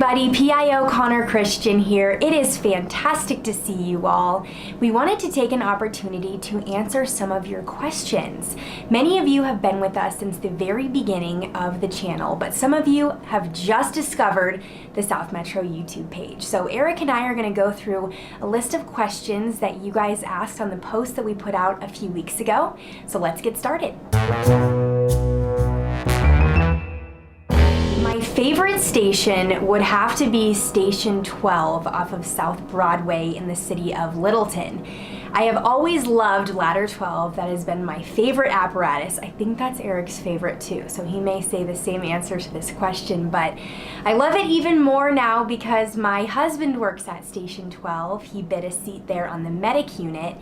everybody, Pio Connor Christian here. It is fantastic to see you all. We wanted to take an opportunity to answer some of your questions. Many of you have been with us since the very beginning of the channel, but some of you have just discovered the South Metro YouTube page. So Eric and I are going to go through a list of questions that you guys asked on the post that we put out a few weeks ago. So let's get started. My favorite station would have to be Station 12 off of South Broadway in the city of Littleton. I have always loved Ladder 12. That has been my favorite apparatus. I think that's Eric's favorite too, so he may say the same answer to this question, but I love it even more now because my husband works at Station 12. He bid a seat there on the medic unit.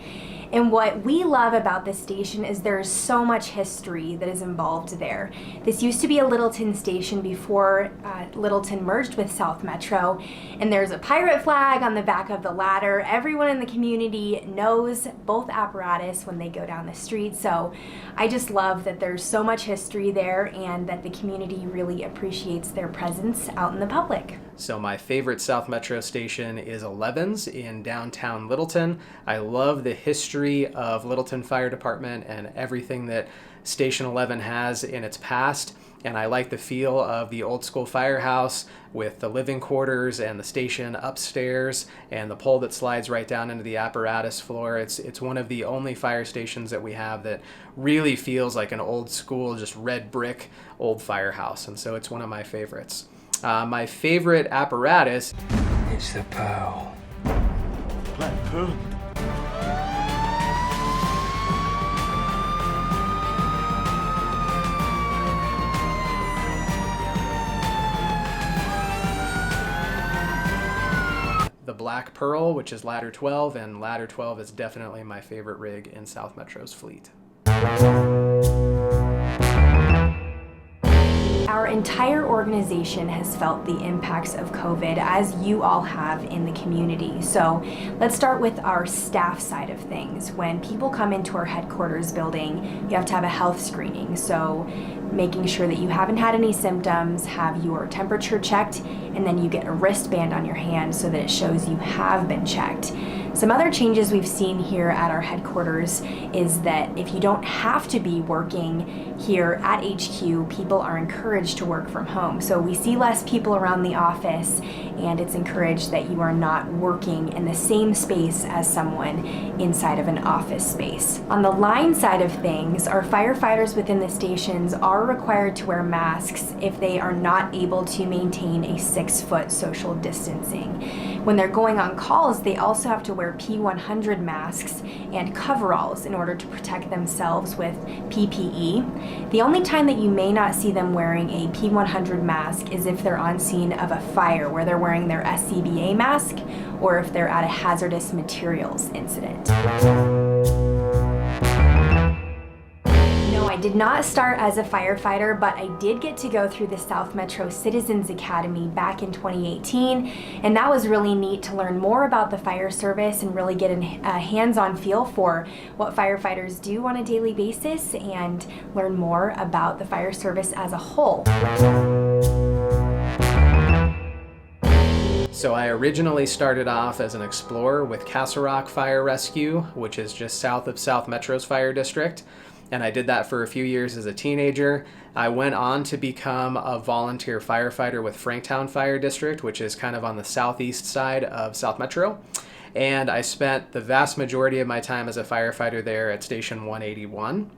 And what we love about this station is there's so much history that is involved there. This used to be a Littleton station before Littleton merged with South Metro, and there's a pirate flag on the back of the ladder. Everyone in the community knows both apparatus when they go down the street, so I just love that there's so much history there and that the community really appreciates their presence out in the public. So my favorite South Metro station is 11's in downtown Littleton. I love the history of Littleton Fire Department and everything that Station 11 has in its past. And I like the feel of the old school firehouse with the living quarters and the station upstairs and the pole that slides right down into the apparatus floor. It's one of the only fire stations that we have that really feels like an old school, just red brick old firehouse. And so it's one of my favorites. My favorite apparatus. It's the pearl. Black pearl? The Black Pearl, which is Ladder 12, and Ladder 12 is definitely my favorite rig in South Metro's fleet. Our entire organization has felt the impacts of COVID, as you all have in the community. So let's start with our staff side of things. When people come into our headquarters building, you have to have a health screening. So making sure that you haven't had any symptoms, have your temperature checked, and then you get a wristband on your hand so that it shows you have been checked. Some other changes we've seen here at our headquarters is that if you don't have to be working here at HQ, people are encouraged to work from home. So we see less people around the office, and it's encouraged that you are not working in the same space as someone inside of an office space. On the line side of things, our firefighters within the stations are required to wear masks if they are not able to maintain a 6-foot social distancing. When they're going on calls, they also have to wear P100 masks and coveralls in order to protect themselves with PPE. The only time that you may not see them wearing a P100 mask is if they're on scene of a fire where they're wearing their SCBA mask, or if they're at a hazardous materials incident. I did not start as a firefighter, but I did get to go through the South Metro Citizens Academy back in 2018, and that was really neat to learn more about the fire service and really get a hands-on feel for what firefighters do on a daily basis and learn more about the fire service as a whole. So I originally started off as an explorer with Castle Rock Fire Rescue, which is just south of South Metro's fire district. And I did that for a few years as a teenager. I went on to become a volunteer firefighter with Franktown Fire District, which is kind of on the southeast side of South Metro. And I spent the vast majority of my time as a firefighter there at Station 181.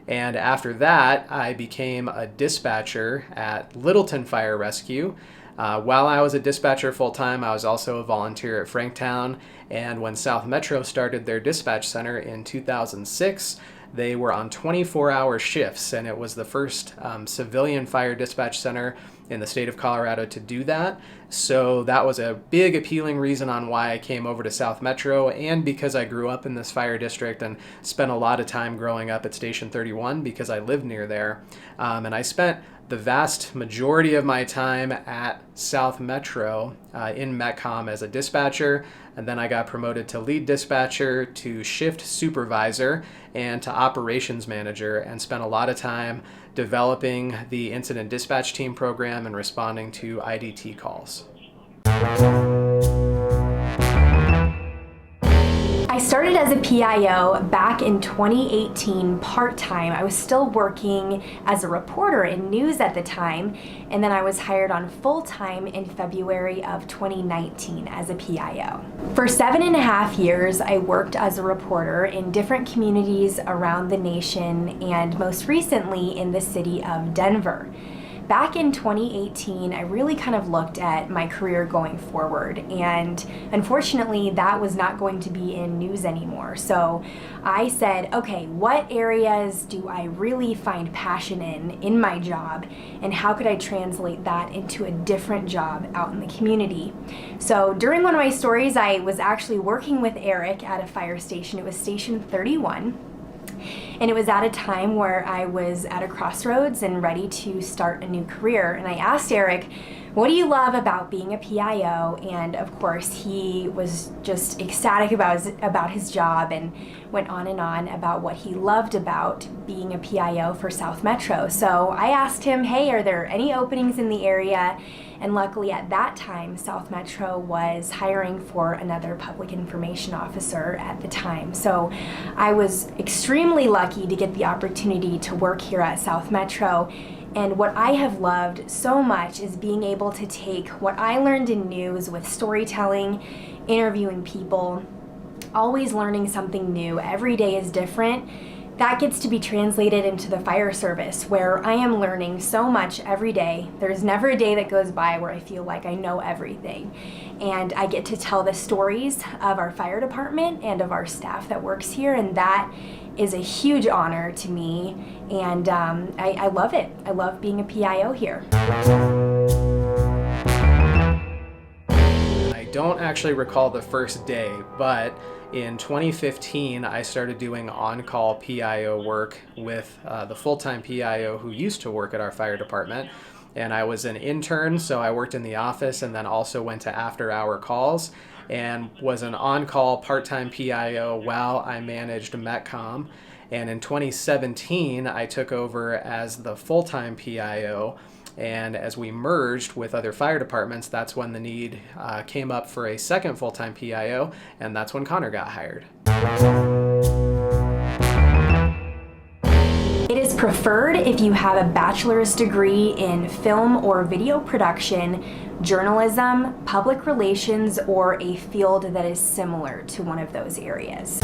And after that, I became a dispatcher at Littleton Fire Rescue. While I was a dispatcher full-time, I was also a volunteer at Franktown. And when South Metro started their dispatch center in 2006, they were on 24-hour shifts, and it was the first civilian fire dispatch center in the state of Colorado to do that. So that was a big appealing reason on why I came over to South Metro, and because I grew up in this fire district and spent a lot of time growing up at Station 31 because I lived near there. And I spent the vast majority of my time at South Metro in Metcom as a dispatcher, and then I got promoted to lead dispatcher, to shift supervisor, and to operations manager, and spent a lot of time developing the incident dispatch team program and responding to IDT calls. I started as a PIO back in 2018 part-time. I was still working as a reporter in news at the time, and then I was hired on full-time in February of 2019 as a PIO. For 7.5 years, I worked as a reporter in different communities around the nation, and most recently in the city of Denver. Back in 2018, I really kind of looked at my career going forward, and unfortunately that was not going to be in news anymore. So I said, okay, what areas do I really find passion in my job, and how could I translate that into a different job out in the community? So during one of my stories, I was actually working with Eric at a fire station. It was Station 31. And it was at a time where I was at a crossroads and ready to start a new career. And I asked Eric, what do you love about being a PIO? And of course, he was just ecstatic about his job and went on and on about what he loved about being a PIO for South Metro. So I asked him, hey, are there any openings in the area? And luckily at that time, South Metro was hiring for another public information officer at the time. So I was extremely lucky to get the opportunity to work here at South Metro. And what I have loved so much is being able to take what I learned in news with storytelling, interviewing people, always learning something new. Every day is different. That gets to be translated into the fire service, where I am learning so much every day. There's never a day that goes by where I feel like I know everything. And I get to tell the stories of our fire department and of our staff that works here, and that is a huge honor to me. And I love it. I love being a PIO here. I don't actually recall the first day, but in 2015, I started doing on-call PIO work with the full-time PIO who used to work at our fire department. And I was an intern, so I worked in the office and then also went to after-hour calls and was an on-call part-time PIO while I managed Metcom. And in 2017, I took over as the full-time PIO. And as we merged with other fire departments, that's when the need came up for a second full-time PIO, and that's when Connor got hired. It is preferred if you have a bachelor's degree in film or video production, journalism, public relations, or a field that is similar to one of those areas.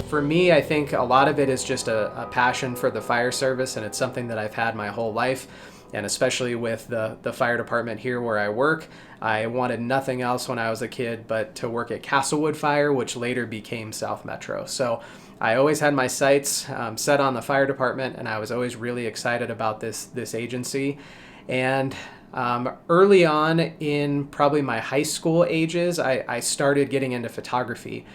For me, I think a lot of it is just a passion for the fire service, and it's something that I've had my whole life. And especially with the fire department here where I work, I wanted nothing else when I was a kid but to work at Castlewood Fire, which later became South Metro. So I always had my sights set on the fire department, and I was always really excited about this agency. And early on in probably my high school ages, I started getting into photography.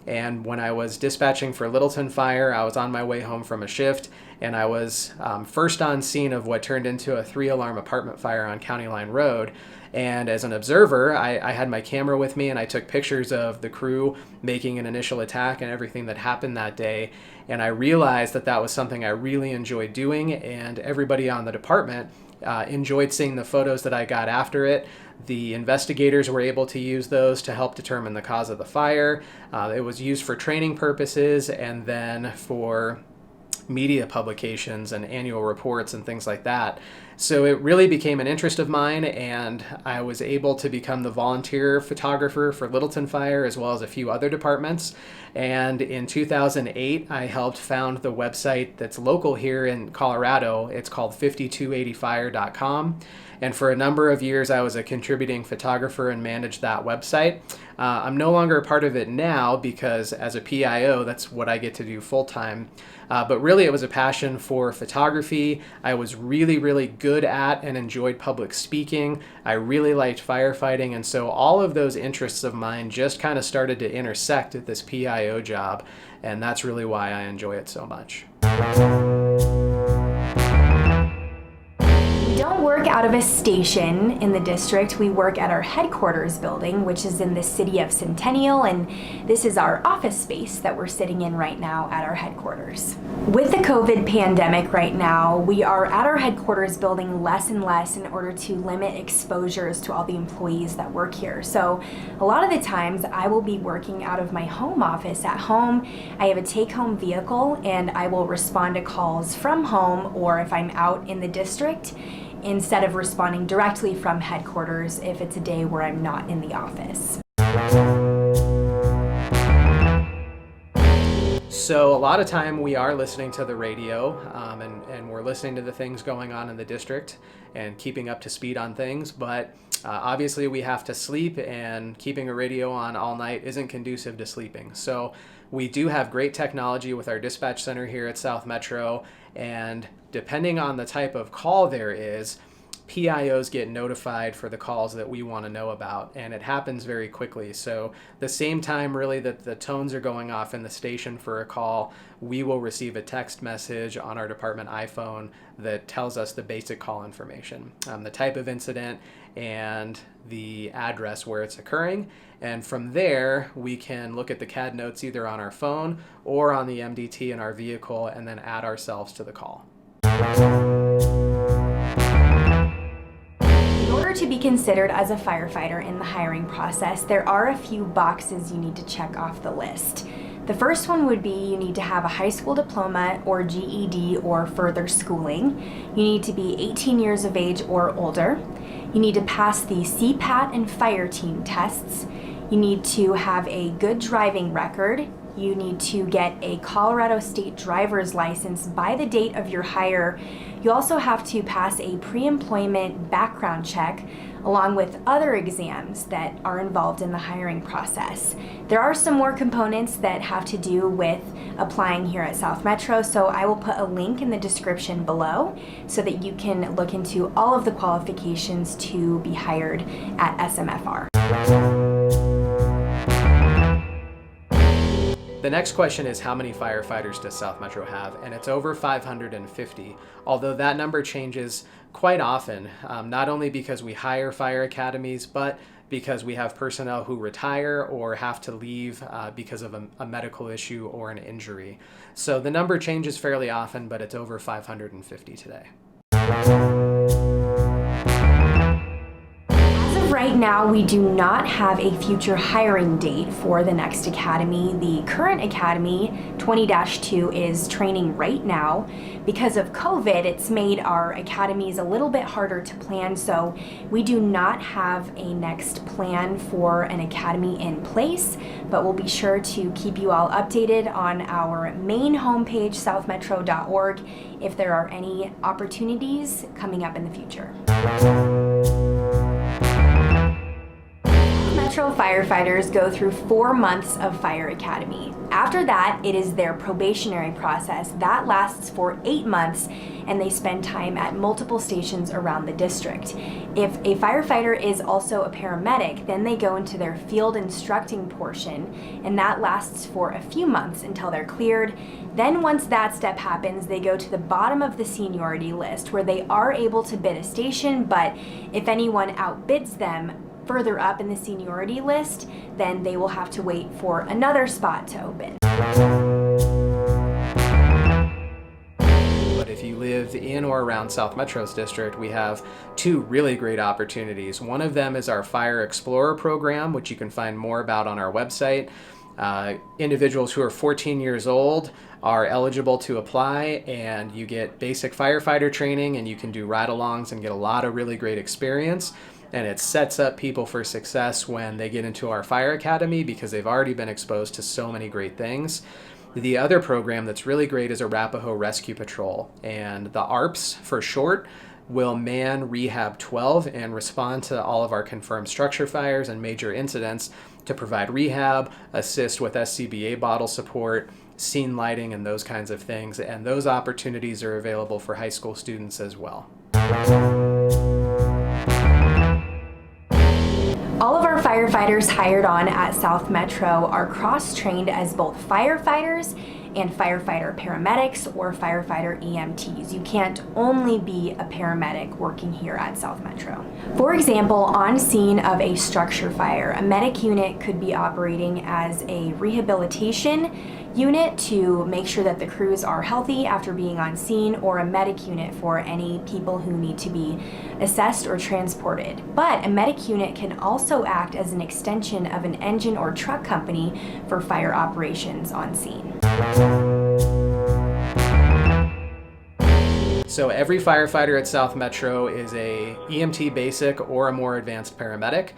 And when I was dispatching for Littleton Fire, I was on my way home from a shift, and I was first on scene of what turned into a 3-alarm apartment fire on County Line Road. And as an observer, I had my camera with me, and I took pictures of the crew making an initial attack and everything that happened that day. And I realized that that was something I really enjoyed doing, and everybody on the department enjoyed seeing the photos that I got after it. The investigators were able to use those to help determine the cause of the fire. It was used for training purposes and then for media publications and annual reports and things like that. So it really became an interest of mine, and I was able to become the volunteer photographer for Littleton Fire as well as a few other departments. And in 2008, I helped found the website that's local here in Colorado. It's called 5280fire.com. And for a number of years, I was a contributing photographer and managed that website. I'm no longer a part of it now because as a PIO, that's what I get to do full time. But really, it was a passion for photography. I was really, really good at and enjoyed public speaking. I really liked firefighting. And so all of those interests of mine just kind of started to intersect at this PIO job. And that's really why I enjoy it so much. We don't work out of a station in the district. We work at our headquarters building, which is in the city of Centennial, and this is our office space that we're sitting in right now at our headquarters. With the COVID pandemic right now, we are at our headquarters building less and less in order to limit exposures to all the employees that work here. So a lot of the times I will be working out of my home office at home. I have a take-home vehicle and I will respond to calls from home, or if I'm out in the district, instead of responding directly from headquarters if it's a day where I'm not in the office. So a lot of time we are listening to the radio and we're listening to the things going on in the district and keeping up to speed on things, but obviously we have to sleep, and keeping a radio on all night isn't conducive to sleeping. So we do have great technology with our dispatch center here at South Metro, and depending on the type of call there is, PIOs get notified for the calls that we want to know about, and it happens very quickly. So the same time really that the tones are going off in the station for a call, we will receive a text message on our department iPhone that tells us the basic call information, the type of incident and the address where it's occurring. And from there, we can look at the CAD notes either on our phone or on the MDT in our vehicle and then add ourselves to the call. In order to be considered as a firefighter in the hiring process, there are a few boxes you need to check off the list. The first one would be you need to have a high school diploma or GED or further schooling. You need to be 18 years of age or older. You need to pass the CPAT and fire team tests. You need to have a good driving record. You need to get a Colorado State driver's license by the date of your hire. You also have to pass a pre-employment background check along with other exams that are involved in the hiring process. There are some more components that have to do with applying here at South Metro, so I will put a link in the description below so that you can look into all of the qualifications to be hired at SMFR. The next question is, how many firefighters does South Metro have? And it's over 550, although that number changes quite often, not only because we hire fire academies, but because we have personnel who retire or have to leave because of a medical issue or an injury. So the number changes fairly often, but it's over 550 today. Right now, we do not have a future hiring date for the next academy. The current academy, 20-2, is training right now. Because of COVID, it's made our academies a little bit harder to plan, so we do not have a next plan for an academy in place, but we'll be sure to keep you all updated on our main homepage, southmetro.org, if there are any opportunities coming up in the future. Metro firefighters go through 4 months of fire academy. After that, it is their probationary process. That lasts for 8 months, and they spend time at multiple stations around the district. If a firefighter is also a paramedic, then they go into their field instructing portion, and that lasts for a few months until they're cleared. Then once that step happens, they go to the bottom of the seniority list, where they are able to bid a station, but if anyone outbids them further up in the seniority list, then they will have to wait for another spot to open. But if you live in or around South Metro's district, we have 2 really great opportunities. One of them is our Fire Explorer program, which you can find more about on our website. Individuals who are 14 years old are eligible to apply, and you get basic firefighter training, and you can do ride-alongs and get a lot of really great experience. And it sets up people for success when they get into our fire academy because they've already been exposed to so many great things. The other program that's really great is Arapahoe Rescue Patrol, and the ARPS for short will man Rehab 12 and respond to all of our confirmed structure fires and major incidents to provide rehab, assist with SCBA bottle support, scene lighting, and those kinds of things. And those opportunities are available for high school students as well. All of our firefighters hired on at South Metro are cross-trained as both firefighters and firefighter paramedics or firefighter EMTs. You can't only be a paramedic working here at South Metro. For example, on scene of a structure fire, a medic unit could be operating as a rehabilitation unit to make sure that the crews are healthy after being on scene, or a medic unit for any people who need to be assessed or transported. But a medic unit can also act as an extension of an engine or truck company for fire operations on scene. So every firefighter at South Metro is a EMT basic or a more advanced paramedic.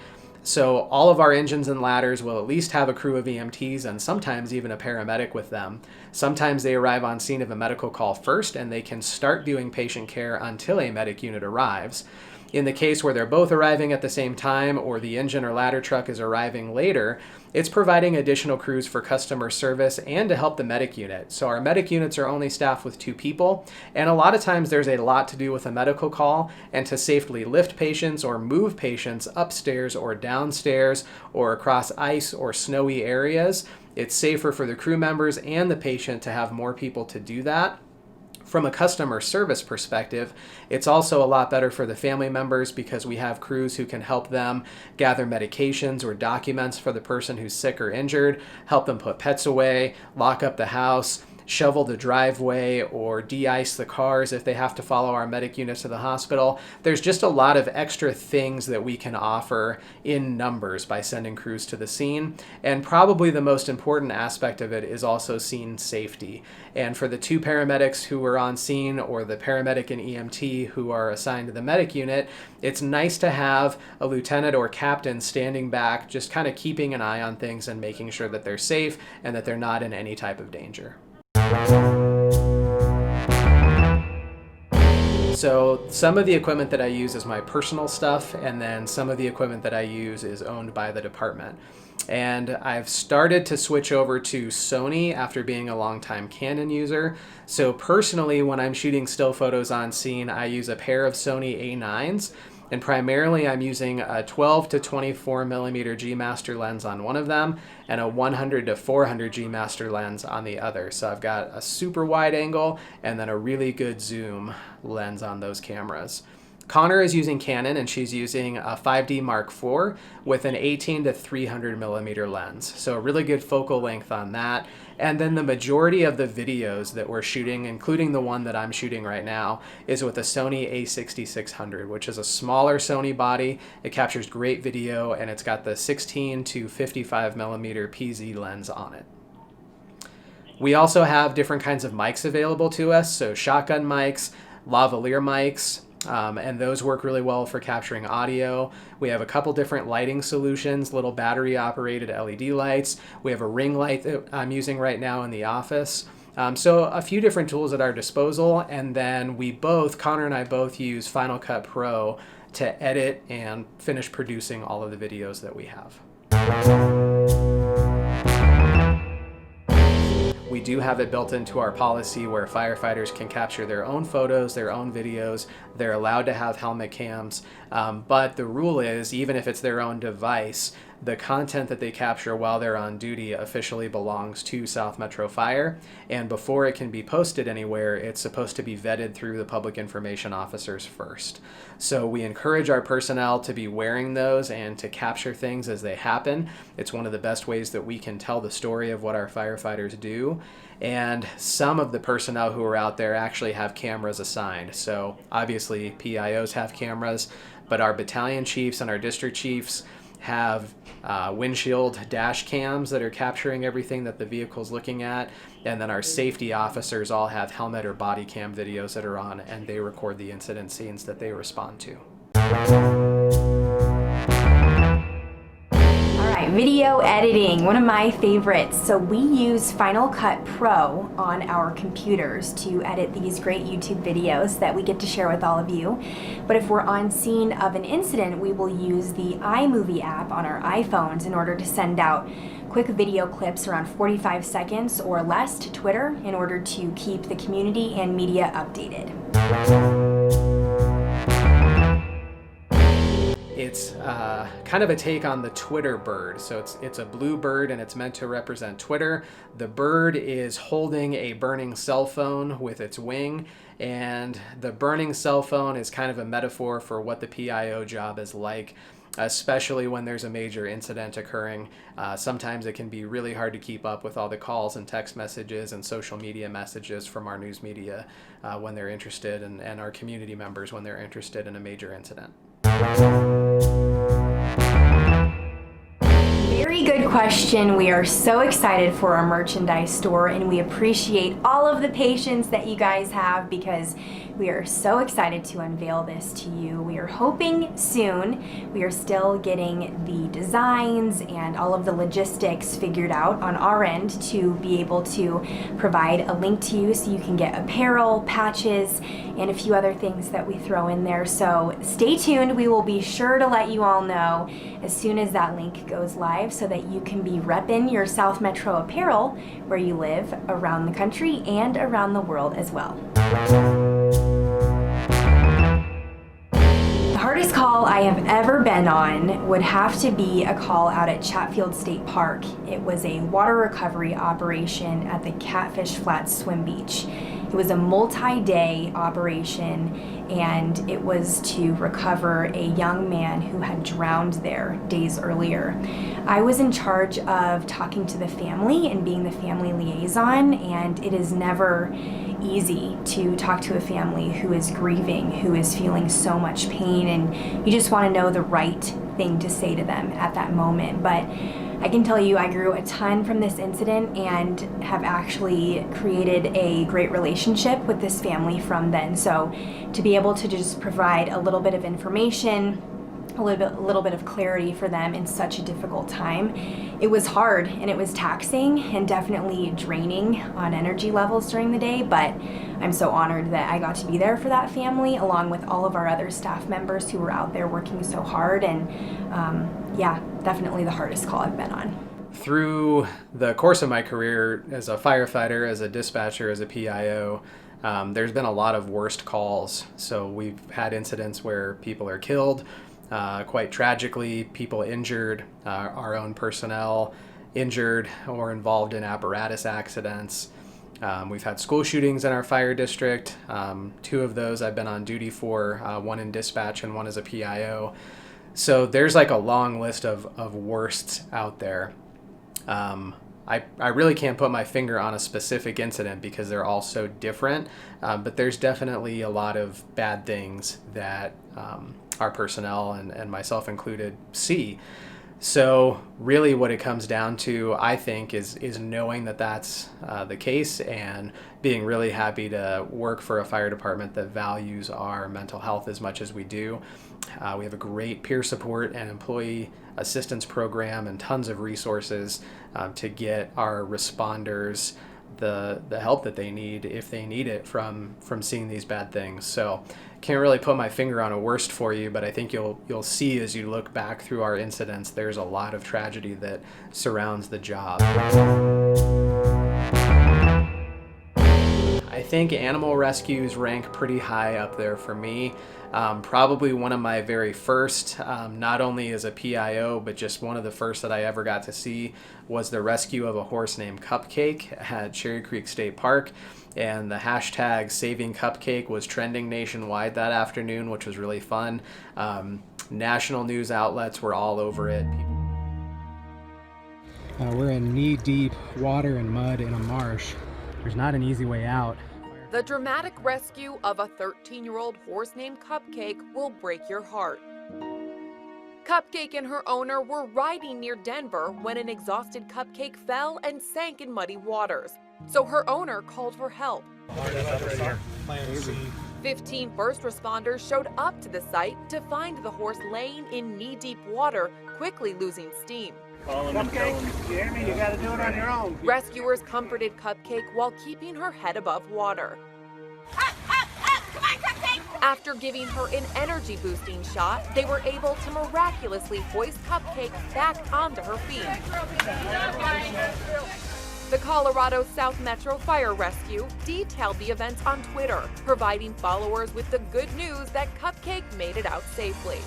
So all of our engines and ladders will at least have a crew of EMTs and sometimes even a paramedic with them. Sometimes they arrive on scene of a medical call first and they can start doing patient care until a medic unit arrives. In the case where they're both arriving at the same time or the engine or ladder truck is arriving later, it's providing additional crews for customer service and to help the medic unit. So our medic units are only staffed with 2 people, and a lot of times there's a lot to do with a medical call and to safely lift patients or move patients upstairs or downstairs or across ice or snowy areas. It's safer for the crew members and the patient to have more people to do that. From a customer service perspective, it's also a lot better for the family members because we have crews who can help them gather medications or documents for the person who's sick or injured, help them put pets away, lock up the house, shovel the driveway, or de-ice the cars if they have to follow our medic units to the hospital. There's just a lot of extra things that we can offer in numbers by sending crews to the scene. And probably the most important aspect of it is also scene safety. And for the 2 paramedics who are on scene or the paramedic and EMT who are assigned to the medic unit, it's nice to have a lieutenant or captain standing back, just kind of keeping an eye on things and making sure that they're safe and that they're not in any type of danger. So some of the equipment that I use is my personal stuff, and then some of the equipment that I use is owned by the department. And I've started to switch over to Sony after being a longtime Canon user. So personally, when I'm shooting still photos on scene, I use a pair of Sony A9s. And primarily I'm using a 12 to 24 millimeter G Master lens on one of them and a 100 to 400 G Master lens on the other. So I've got a super wide angle and then a really good zoom lens on those cameras. Connor is using Canon and she's using a 5D Mark IV with an 18 to 300 millimeter lens. So a really good focal length on that. And then the majority of the videos that we're shooting, including the one that I'm shooting right now, is with a Sony a6600, which is a smaller Sony body. It captures great video and it's got the 16 to 55 millimeter PZ lens on it. We also have different kinds of mics available to us. So shotgun mics, lavalier mics, and those work really well for capturing audio. We have a couple different lighting solutions, little battery operated LED lights. We have a ring light that I'm using right now in the office. So a few different tools at our disposal, and then Connor and I both use Final Cut Pro to edit and finish producing all of the videos that we have. We do have it built into our policy where firefighters can capture their own photos, their own videos. They're allowed to have helmet cams, but the rule is, even if it's their own device, the content that they capture while they're on duty officially belongs to South Metro Fire, and before it can be posted anywhere, it's supposed to be vetted through the public information officers first. So we encourage our personnel to be wearing those and to capture things as they happen. It's one of the best ways that we can tell the story of what our firefighters do. And some of the personnel who are out there actually have cameras assigned. So obviously PIOs have cameras, but our battalion chiefs and our district chiefs have windshield dash cams that are capturing everything that the vehicle's looking at, and then our safety officers all have helmet or body cam videos that are on, and they record the incident scenes that they respond to. Alright, video editing, one of my favorites. So we use Final Cut Pro on our computers to edit these great YouTube videos that we get to share with all of you. But if we're on scene of an incident, we will use the iMovie app on our iPhones in order to send out quick video clips around 45 seconds or less to Twitter in order to keep the community and media updated. It's kind of a take on the Twitter bird. So it's a blue bird and it's meant to represent Twitter. The bird is holding a burning cell phone with its wing, and the burning cell phone is kind of a metaphor for what the PIO job is like, especially when there's a major incident occurring. Sometimes it can be really hard to keep up with all the calls and text messages and social media messages from our news media when they're interested, and our community members when they're interested in a major incident. Very good question. We are so excited for our merchandise store, and we appreciate all of the patience that you guys have because we are so excited to unveil this to you. We are hoping soon. We are still getting the designs and all of the logistics figured out on our end to be able to provide a link to you so you can get apparel, patches, and a few other things that we throw in there. So stay tuned. We will be sure to let you all know as soon as that link goes live so that you can be repping your South Metro apparel where you live around the country and around the world as well. The hardest call I have ever been on would have to be a call out at Chatfield State Park. It was a water recovery operation at the Catfish Flats Swim Beach. It was a multi-day operation, and it was to recover a young man who had drowned there days earlier. I was in charge of talking to the family and being the family liaison, and it is never easy to talk to a family who is grieving, who is feeling so much pain, and you just want to know the right thing to say to them at that moment. But I can tell you I grew a ton from this incident and have actually created a great relationship with this family from then. So to be able to just provide a little bit of information, a little bit of clarity for them in such a difficult time, it was hard and it was taxing and definitely draining on energy levels during the day, but I'm so honored that I got to be there for that family along with all of our other staff members who were out there working so hard, and yeah, definitely the hardest call I've been on. Through the course of my career as a firefighter, as a dispatcher, as a PIO, there's been a lot of worst calls. So we've had incidents where people are killed, quite tragically, people injured, our own personnel injured or involved in apparatus accidents. We've had school shootings in our fire district. 2 of those I've been on duty for, one in dispatch and one as a PIO. So there's like a long list of worsts out there. I really can't put my finger on a specific incident because they're all so different, but there's definitely a lot of bad things that our personnel and myself included see. So really what it comes down to, I think, is knowing that that's the case and being really happy to work for a fire department that values our mental health as much as we do. We have a great peer support and employee assistance program and tons of resources to get our responders the help that they need if they need it from seeing these bad things. So can't really put my finger on a worst for you, but I think you'll see as you look back through our incidents, there's a lot of tragedy that surrounds the job. I think animal rescues rank pretty high up there for me. Probably one of my very first, not only as a PIO, but just one of the first that I ever got to see was the rescue of a horse named Cupcake at Cherry Creek State Park. And the hashtag Saving Cupcake was trending nationwide that afternoon, which was really fun. National news outlets were all over it. We're in knee-deep water and mud in a marsh. There's not an easy way out. The dramatic rescue of a 13-year-old horse named Cupcake will break your heart. Cupcake and her owner were riding near Denver when an exhausted Cupcake fell and sank in muddy waters. So her owner called for help. 15 first responders showed up to the site to find the horse laying in knee-deep water, quickly losing steam. Cupcake, you hear me? You gotta do it on your own. Rescuers comforted Cupcake while keeping her head above water. Up! Come on, Cupcake! After giving her an energy-boosting shot, they were able to miraculously hoist Cupcake back onto her feet. The Colorado South Metro Fire Rescue detailed the events on Twitter, providing followers with the good news that Cupcake made it out safely.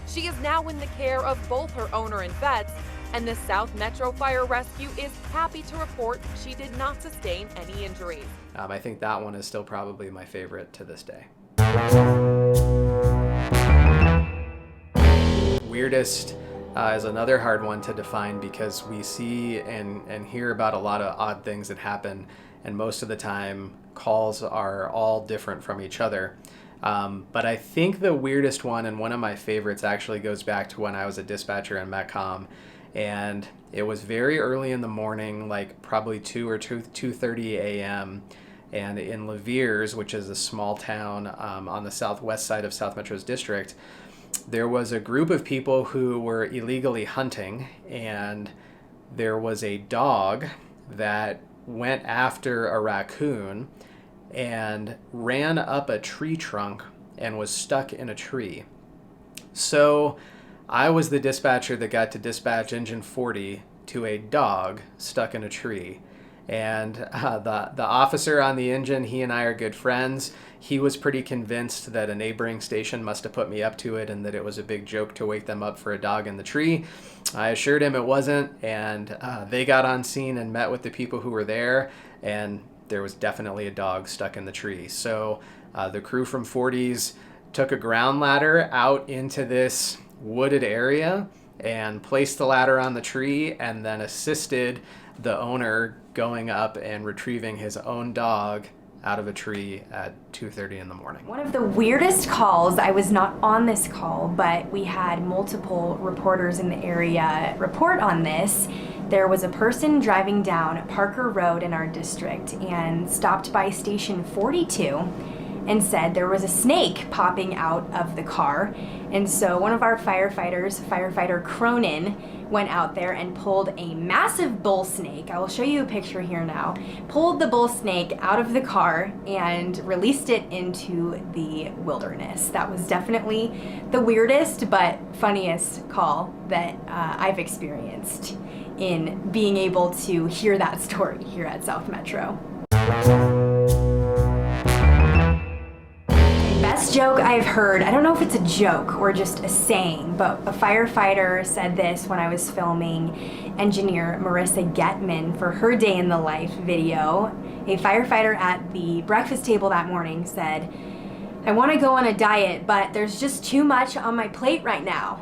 She is now in the care of both her owner and vets, and the South Metro Fire Rescue is happy to report she did not sustain any injuries. I think that one is still probably my favorite to this day. Weirdest is another hard one to define because we see and hear about a lot of odd things that happen, and most of the time calls are all different from each other. But I think the weirdest one, and one of my favorites, actually goes back to when I was a dispatcher in Metcom, and it was very early in the morning, like probably 2 or 2:30 a.m., and in Leviers, which is a small town on the southwest side of South Metro's district, there was a group of people who were illegally hunting, and there was a dog that went after a raccoon and ran up a tree trunk and was stuck in a tree. So I was the dispatcher that got to dispatch engine 40 to a dog stuck in a tree. And the officer on the engine, he and I are good friends. He was pretty convinced that a neighboring station must have put me up to it and that it was a big joke to wake them up for a dog in the tree. I assured him it wasn't, and they got on scene and met with the people who were there, and there was definitely a dog stuck in the tree. So the crew from 40s took a ground ladder out into this wooded area and placed the ladder on the tree, and then assisted the owner going up and retrieving his own dog out of a tree at 2:30 in the morning. One of the weirdest calls, I was not on this call, but we had multiple reporters in the area report on this. There was a person driving down Parker Road in our district and stopped by station 42 and said there was a snake popping out of the car. And so one of our firefighters, Firefighter Cronin, went out there and pulled a massive bull snake. I will show you a picture here now. Pulled the bull snake out of the car and released it into the wilderness. That was definitely the weirdest but funniest call that I've experienced in being able to hear that story here at South Metro. Best joke I've heard, I don't know if it's a joke or just a saying, but a firefighter said this when I was filming engineer Marissa Getman for her Day in the Life video. A firefighter at the breakfast table that morning said, "I want to go on a diet, but there's just too much on my plate right now."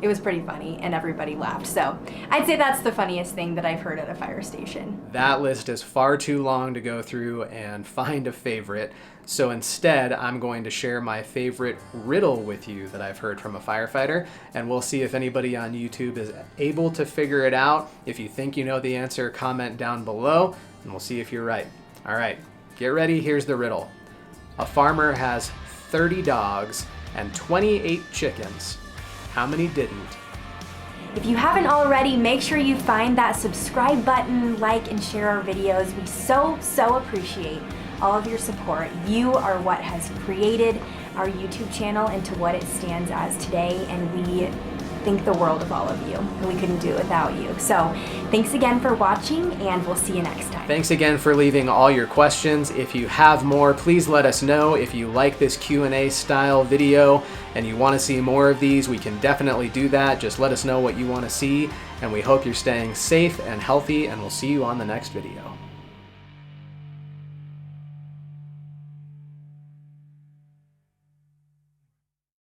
It was pretty funny and everybody laughed. So I'd say that's the funniest thing that I've heard at a fire station. That list is far too long to go through and find a favorite. So instead, I'm going to share my favorite riddle with you that I've heard from a firefighter, and we'll see if anybody on YouTube is able to figure it out. If you think you know the answer, comment down below, and we'll see if you're right. All right, get ready. Here's the riddle. A farmer has 30 dogs and 28 chickens. How many didn't? If you haven't already, make sure you find that subscribe button, like, and share our videos. We so appreciate all of your support. You are what has created our YouTube channel into what it stands as today, and we think the world of all of you, and we couldn't do it without you. So thanks again for watching, and we'll see you next time. Thanks again for leaving all your questions. If you have more, please let us know. If you like this Q&A style video and you want to see more of these, we can definitely do that. Just let us know what you want to see, and we hope you're staying safe and healthy, and we'll see you on the next video.